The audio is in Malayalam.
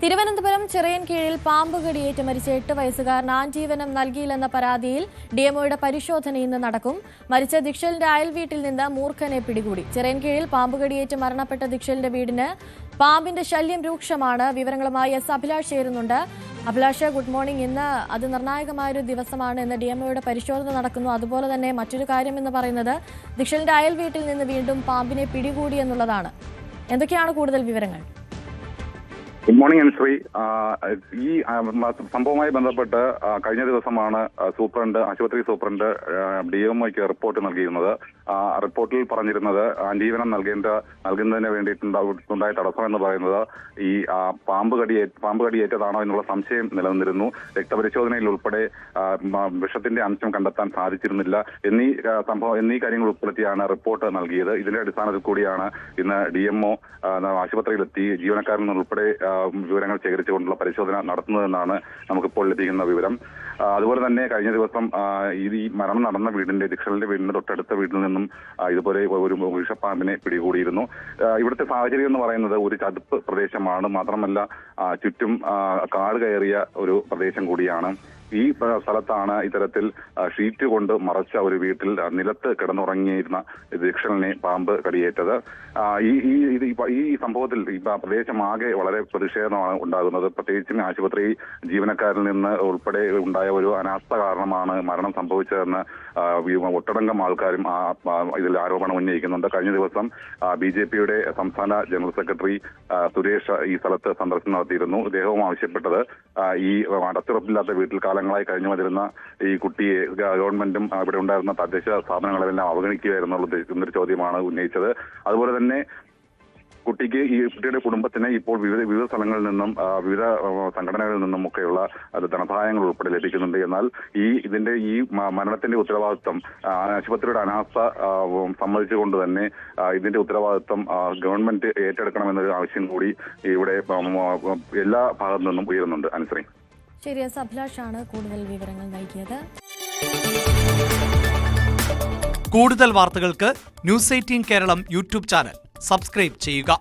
തിരുവനന്തപുരം ചിറയൻകീഴിൽ പാമ്പ് കടിയേറ്റ് മരിച്ച 8 വയസ്സുകാരൻ ആജീവനം നൽകിയില്ലെന്ന പരാതിയിൽ ഡിഎംഒയുടെ പരിശോധന ഇന്ന് നടക്കും. മരിച്ച ദിക്ഷലിന്റെ അയൽവീട്ടിൽ നിന്ന് മൂർഖനെ പിടികൂടി. ചിറയൻകീഴിൽ പാമ്പ് കടിയേറ്റ് മരണപ്പെട്ട ദിക്ഷലിന്റെ വീടിന് പാമ്പിന്റെ ശല്യം രൂക്ഷമാണ്. വിവരങ്ങളുമായി എസ് അഭിലാഷ് ചേരുന്നുണ്ട്. Abhilash, good morning. ഇന്ന് അതിനിർണായകമായൊരു ദിവസമാണ്. ഇന്ന് ഡിഎംഒയുടെ പരിശോധന നടക്കുന്നു. അതുപോലെ തന്നെ മറ്റൊരു കാര്യം എന്ന് പറയുന്നത് ദിക്ഷലിന്റെ അയൽവീട്ടിൽ നിന്ന് വീണ്ടും പാമ്പിനെ പിടികൂടി എന്നുള്ളതാണ്. എന്തൊക്കെയാണ് കൂടുതൽ വിവരങ്ങൾ? Good morning Anusree. ഈ സംഭവവുമായി ബന്ധപ്പെട്ട് കഴിഞ്ഞ ദിവസമാണ് ആശുപത്രി സൂപ്രണ്ട് ഡിഎംഒയ്ക്ക് റിപ്പോർട്ട് നൽകിയിരുന്നത്. റിപ്പോർട്ടിൽ പറഞ്ഞിരുന്നത് ആജീവനം നൽകുന്നതിന് വേണ്ടിയിട്ടുണ്ടായ തടസ്സം എന്ന് പറയുന്നത് ഈ പാമ്പ് കടിയേറ്റതാണോ എന്നുള്ള സംശയം നിലനിന്നിരുന്നു. രക്തപരിശോധനയിൽ ഉൾപ്പെടെ വിഷത്തിന്റെ അംശം കണ്ടെത്താൻ സാധിച്ചിരുന്നില്ല എന്നീ കാര്യങ്ങൾ ഉൾപ്പെടുത്തിയാണ് റിപ്പോർട്ട് നൽകിയത്. ഇതിന്റെ അടിസ്ഥാനത്തിൽ കൂടിയാണ് ഇന്ന് ഡിഎംഒ ആശുപത്രിയിലെത്തി ജീവനക്കാരിൽ നിന്നുൾപ്പെടെ വിവരങ്ങൾ ശേഖരിച്ചുകൊണ്ടുള്ള പരിശോധന നടത്തുന്നതെന്നാണ് നമുക്കിപ്പോൾ ലഭിക്കുന്ന വിവരം. അതുപോലെ തന്നെ കഴിഞ്ഞ ദിവസം ഈ മരണം നടന്ന ദിക്ഷലിന്റെ വീടിന്റെ തൊട്ടടുത്ത വീട്ടിൽ നിന്നും ഇതുപോലെ ഒരു വിഷപ്പാമ്പിനെ പിടികൂടിയിരുന്നു. ഇവിടുത്തെ സാഹചര്യം എന്ന് പറയുന്നത് ഒരു ചതുപ്പ് പ്രദേശമാണ്. മാത്രമല്ല ചുറ്റും കാട് കയറിയ ഒരു പ്രദേശം കൂടിയാണ്. ഈ സ്ഥലത്താണ് ഇത്തരത്തിൽ ഷീറ്റ് കൊണ്ട് മറച്ച ഒരു വീട്ടിൽ നിലത്ത് കിടന്നുറങ്ങിയിരുന്ന ദിക്ഷലിനെ പാമ്പ് കടിയേറ്റത്. ഈ സംഭവത്തിൽ ഈ പ്രദേശമാകെ വളരെ പ്രതിഷേധമാണ് ഉണ്ടാകുന്നത്. പ്രത്യേകിച്ചും ആശുപത്രി ജീവനക്കാരിൽ നിന്ന് ഉൾപ്പെടെ ഉണ്ടായ ഒരു അനാസ്ഥ കാരണമാണ് മരണം സംഭവിച്ചതെന്ന് ഒട്ടടങ്കം ആൾക്കാരും ഇതിൽ ആരോപണം ഉന്നയിക്കുന്നുണ്ട്. കഴിഞ്ഞ ദിവസം ബിജെപിയുടെ സംസ്ഥാന ജനറൽ സെക്രട്ടറി സുരേഷ് ഈ സ്ഥലത്ത് സന്ദർശനം നടത്തിയിരുന്നു. ഇദ്ദേഹവും ആവശ്യപ്പെട്ടത് ഈ അടച്ചുറപ്പില്ലാത്ത വീട്ടിൽ കാലങ്ങളായി കഴിഞ്ഞു വന്നിരുന്ന ഈ കുട്ടിയെ ഗവൺമെന്റും ഇവിടെ ഉണ്ടായിരുന്ന തദ്ദേശ സ്ഥാപനങ്ങളെല്ലാം അവഗണിക്കുകയായിരുന്നുള്ള ചോദ്യമാണ് ഉന്നയിച്ചത്. അതുപോലെ തന്നെ കുട്ടിയുടെ കുടുംബത്തിന് ഇപ്പോൾ വിവിധ സ്ഥലങ്ങളിൽ നിന്നും വിവിധ സംഘടനകളിൽ നിന്നും ഒക്കെയുള്ള ധനസഹായങ്ങൾ ഉൾപ്പെടെ ലഭിക്കുന്നുണ്ട്. എന്നാൽ ഇതിന്റെ മരണത്തിന്റെ ഉത്തരവാദിത്വം ആശുപത്രിയുടെ അനാസ്ഥ സമ്മതിച്ചുകൊണ്ട് തന്നെ ഇതിന്റെ ഉത്തരവാദിത്വം ഗവൺമെന്റ് ഏറ്റെടുക്കണമെന്നൊരു ആവശ്യം കൂടി ഇവിടെ എല്ലാ ഭാഗത്തു നിന്നും ഉയരുന്നുണ്ട്. അനുശ്രീ, ശരി. എസ് അഭിലാഷാണ് കൂടുതൽ വിവരങ്ങൾ നൽകിയത്. കൂടുതൽ വാർത്തകൾക്ക് news 18 Keralam YouTube channel subscribe ചെയ്യുക.